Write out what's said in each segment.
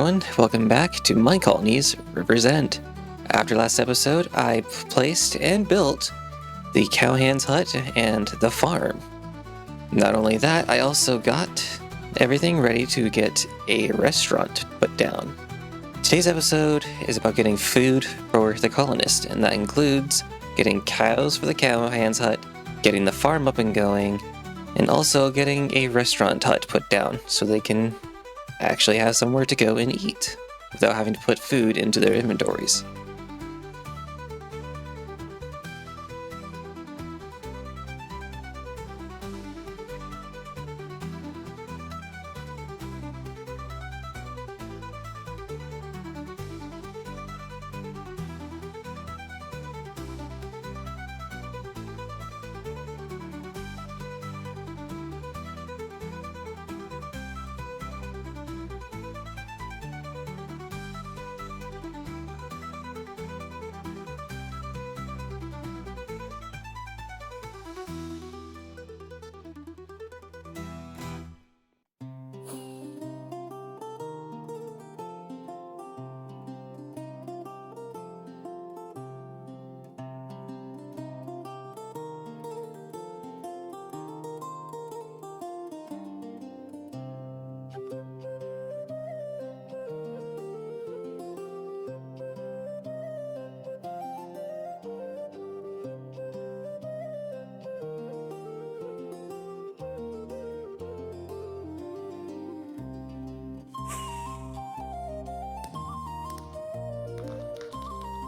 everyone, welcome back to MineColonies River's End. After last episode, I placed and built the cowhand's hut and the farm. Not only that, I also got everything ready to get a restaurant put down. Today's episode is about getting food for the colonists, and that includes getting cows for the cowhand's hut, getting the farm up and going, and also getting a restaurant hut put down so they can actually have somewhere to go and eat without having to put food into their inventories.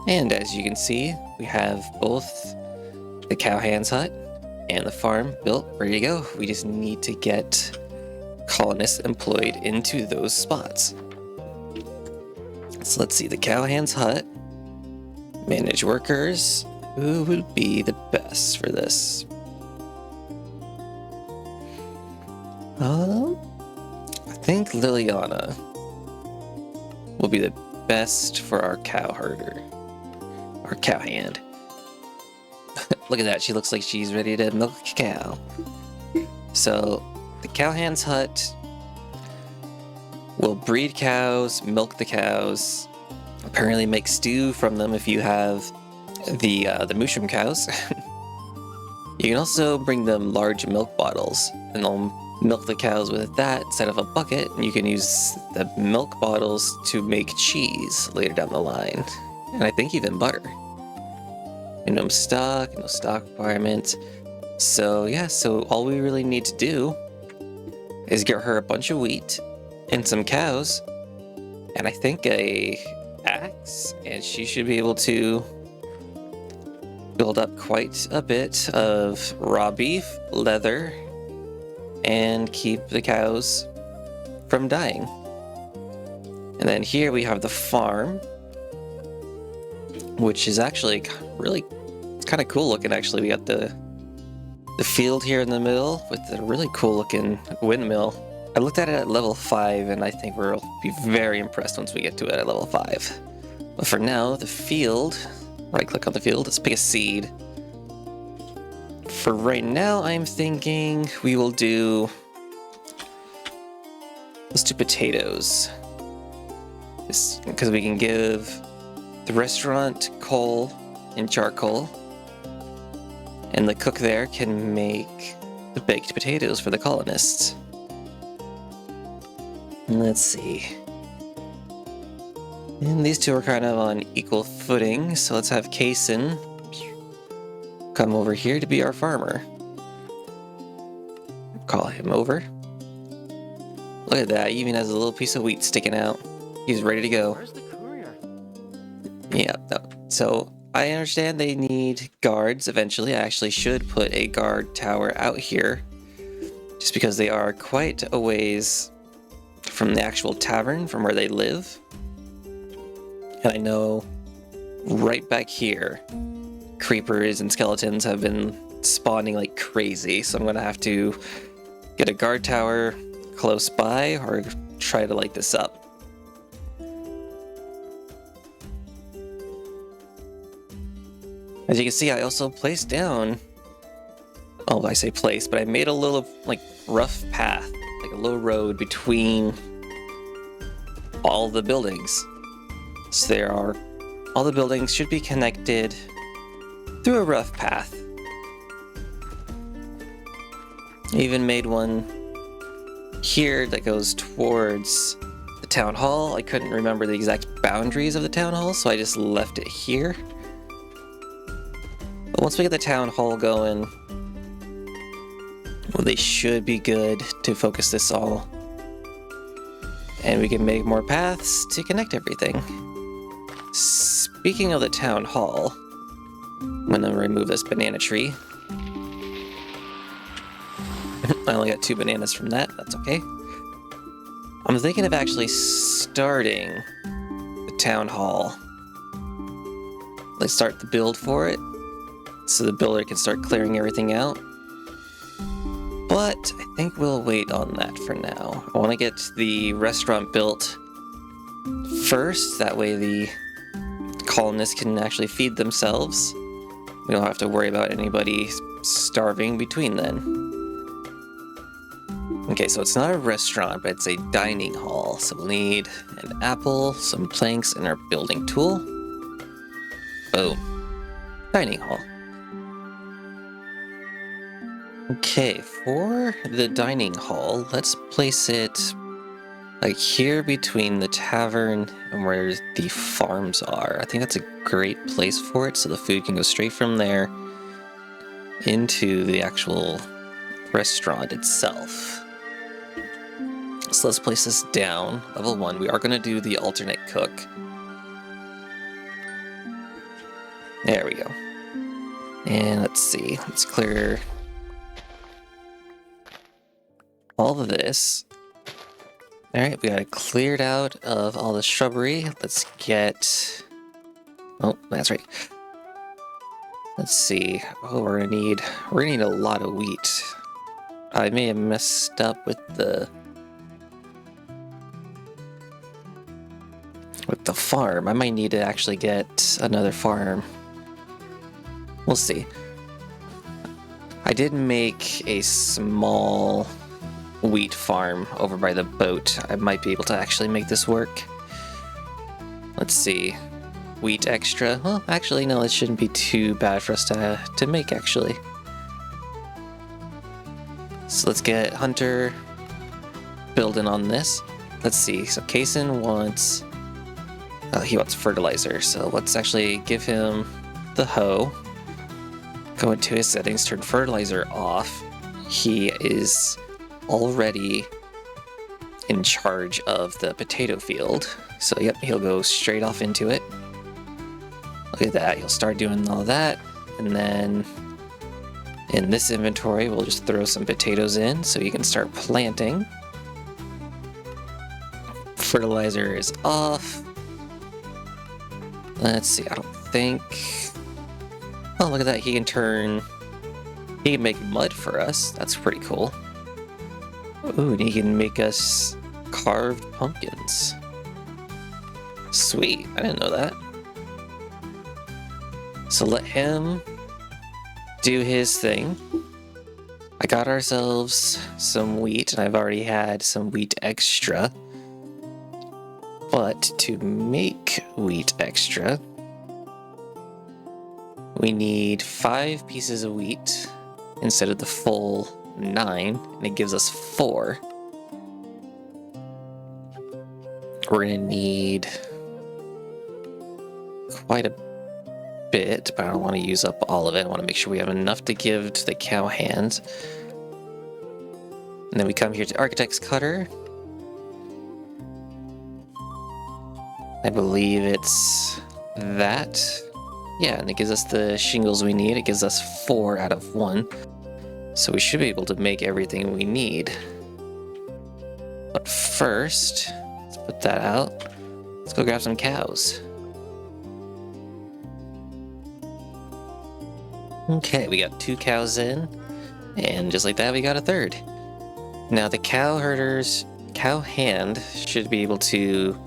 And as you can see, we have both the cowhand's hut and the farm built, ready to go. We just need to get colonists employed into those spots. So let's see, the cowhand's hut, manage workers. Who would be the best for this? I think Liliana will be the best for our cow herder. Our cowhand. Look at that, she looks like she's ready to milk a cow. So, the cowhand's hut will breed cows, milk the cows, apparently make stew from them if you have the mushroom cows. You can also bring them large milk bottles, and they'll milk the cows with that instead of a bucket, and you can use the milk bottles to make cheese later down the line. And I think even butter. No stock requirement. So yeah, so all we really need to do is get her a bunch of wheat and some cows, and I think a axe, and she should be able to build up quite a bit of raw beef, leather, and keep the cows from dying. And then here we have the farm, which is actually really, it's kind of cool looking actually. We got the field here in the middle with the really cool looking windmill. I looked at it at level 5 and I think we'll be very impressed once we get to it at level 5. But for now, the field, right click on the field, let's pick a seed. For right now, I'm thinking we will do, let's do potatoes. Just because we can give the restaurant coal and charcoal, and the cook there can make the baked potatoes for the colonists. Let's see. And these two are kind of on equal footing, so let's have Kason come over here to be our farmer. Call him over. Look at that, he even has a little piece of wheat sticking out. He's ready to go. Where's the courier? Yeah, so I understand they need guards eventually. I actually should put a guard tower out here, just because they are quite a ways from the actual tavern, from where they live. And I know right back here, creepers and skeletons have been spawning like crazy, so I'm gonna have to get a guard tower close by or try to light this up. As you can see, I also placed down, oh, I say place, but I made a little like rough path, like a little road between all the buildings. So all the buildings should be connected through a rough path. I even made one here that goes towards the town hall. I couldn't remember the exact boundaries of the town hall, so I just left it here. But once we get the town hall going, well, they should be good to focus this all. And we can make more paths to connect everything. Speaking of the town hall, I'm gonna remove this banana tree. I only got 2 bananas from that, that's okay. I'm thinking of actually starting the town hall. Let's start the build for it, so the builder can start clearing everything out. But I think we'll wait on that for now. I want to get the restaurant built first, that way the colonists can actually feed themselves. We don't have to worry about anybody starving between then. Okay, so it's not a restaurant, but it's a dining hall. So we'll need an apple, some planks, and our building tool. Boom. Dining hall. Okay, for the dining hall, let's place it like here between the tavern and where the farms are. I think that's a great place for it, so the food can go straight from there into the actual restaurant itself. So let's place this down. Level 1, we are going to do the alternate cook. There we go. And let's see, let's clear all of this. Alright, we got it cleared out of all the shrubbery. Let's get... Oh, that's right. Let's see. Oh, we're gonna need a lot of wheat. I may have messed up with the farm. I might need to actually get another farm. We'll see. I did make a small wheat farm over by the boat. I might be able to actually make this work. Let's see. Wheat extra. Well, actually, no, it shouldn't be too bad for us to make, actually. So let's get Hunter building on this. Let's see. So Kason wants... he wants fertilizer. So let's actually give him the hoe. Go into his settings, turn fertilizer off. He is already in charge of the potato field. So yep, he'll go straight off into it. Look at that, he'll start doing all that. And then in this inventory, we'll just throw some potatoes in so he can start planting. Fertilizer is off. Let's see, I don't think... Oh, look at that, he can make mud for us. That's pretty cool. Ooh, and he can make us carved pumpkins. Sweet, I didn't know that. So let him do his thing. I got ourselves some wheat, and I've already had some wheat extra. But to make wheat extra, we need 5 pieces of wheat instead of the full 9, and it gives us 4. We're gonna need quite a bit, but I don't want to use up all of it. I want to make sure we have enough to give to the cowhand. And then we come here to Architect's Cutter. I believe it's that. Yeah, and it gives us the shingles we need. It gives us 4 out of 1. So we should be able to make everything we need. But first, let's put that out. Let's go grab some cows. Okay, we got 2 cows in, and just like that, we got a 3rd. Now the cowhand should be able to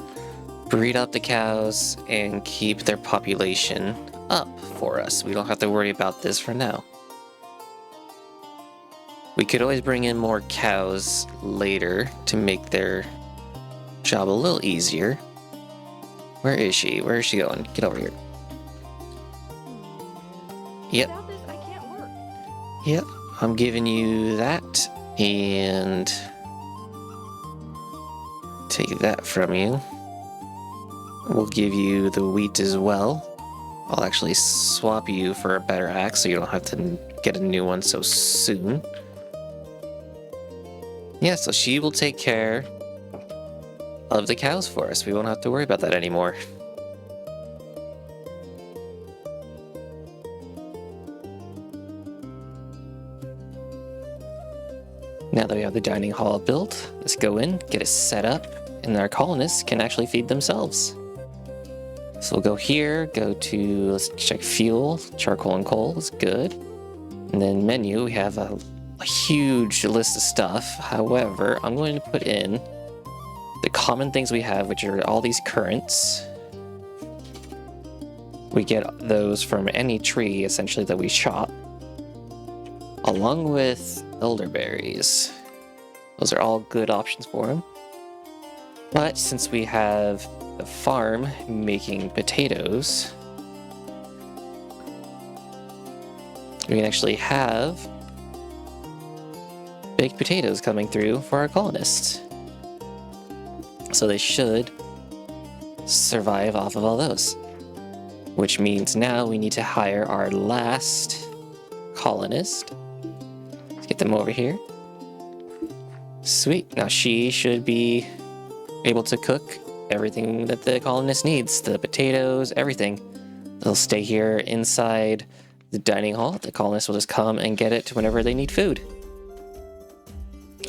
breed up the cows and keep their population up for us. We don't have to worry about this for now. We could always bring in more cows later to make their job a little easier. Where is she? Where is she going? Get over here. Yep. Without this, I can't work. Yep. I'm giving you that, and take that from you. We'll give you the wheat as well. I'll actually swap you for a better axe so you don't have to get a new one so soon. Yeah, so she will take care of the cows for us. We won't have to worry about that anymore. Now that we have the dining hall built, let's go in, get it set up, and our colonists can actually feed themselves. So we'll go here, go to, let's check fuel, charcoal and coal is good. And then menu, we have a huge list of stuff. However, I'm going to put in the common things we have, which are all these currants. We get those from any tree, essentially, that we chop, along with elderberries. Those are all good options for them. But since we have the farm making potatoes, we can actually have baked potatoes coming through for our colonists. So they should survive off of all those. Which means now we need to hire our last colonist. Let's get them over here. Sweet. Now she should be able to cook everything that the colonist needs. The potatoes, everything. They'll stay here inside the dining hall. The colonists will just come and get it whenever they need food.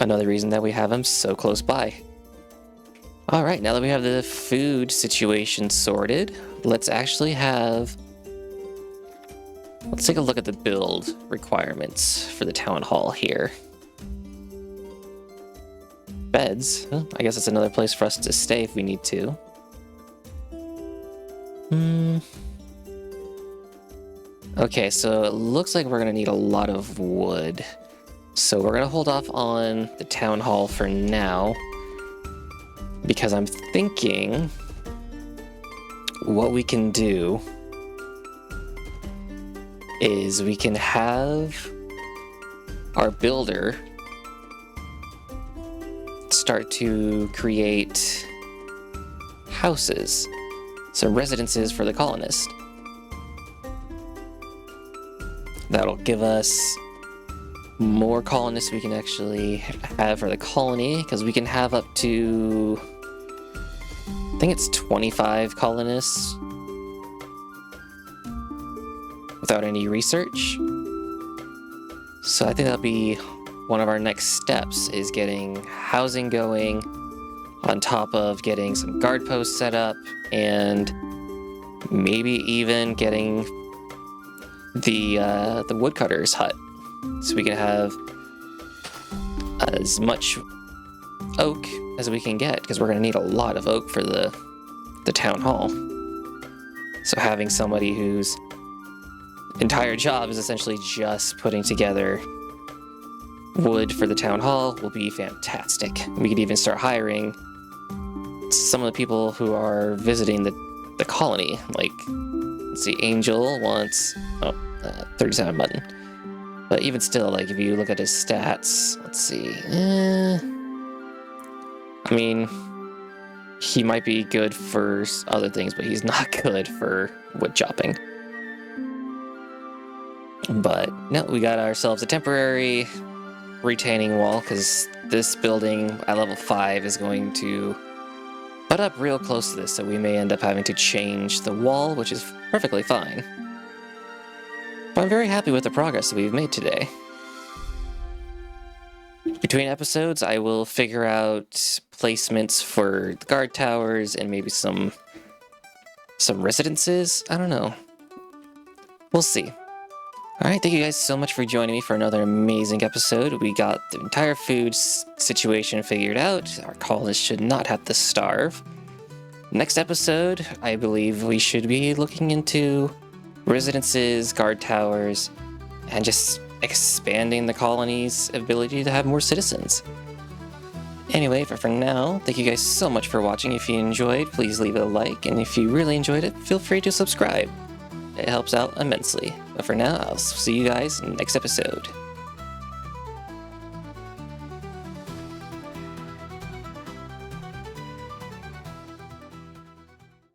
Another reason that we have them so close by. Alright, now that we have the food situation sorted, let's actually have... Let's take a look at the build requirements for the town hall here. Beds. Huh, I guess it's another place for us to stay if we need to. Okay, so it looks like we're going to need a lot of wood. So we're going to hold off on the town hall for now, because I'm thinking what we can do is we can have our builder start to create houses, so residences for the colonists. That'll give us more colonists we can actually have for the colony, because we can have up to, I think it's 25 colonists without any research. So I think that'll be one of our next steps, is getting housing going, on top of getting some guard posts set up, and maybe even getting the woodcutter's hut, so we can have as much oak as we can get, because we're going to need a lot of oak for the town hall. So having somebody whose entire job is essentially just putting together wood for the town hall will be fantastic. We could even start hiring some of the people who are visiting the colony. Like, let's see, Angel wants 37 mutton. But even still, like, if you look at his stats, let's see. I mean, he might be good for other things, but he's not good for wood chopping. But no, we got ourselves a temporary retaining wall, because this building at level 5 is going to butt up real close to this, so we may end up having to change the wall, which is perfectly fine. But I'm very happy with the progress that we've made today. Between episodes, I will figure out placements for the guard towers and maybe some residences. I don't know. We'll see. Alright, thank you guys so much for joining me for another amazing episode. We got the entire food situation figured out. Our colonists should not have to starve. Next episode, I believe we should be looking into residences, guard towers, and just expanding the colony's ability to have more citizens. Anyway, for now, thank you guys so much for watching. If you enjoyed, please leave a like, and if you really enjoyed it, feel free to subscribe. It helps out immensely. But for now, I'll see you guys next episode.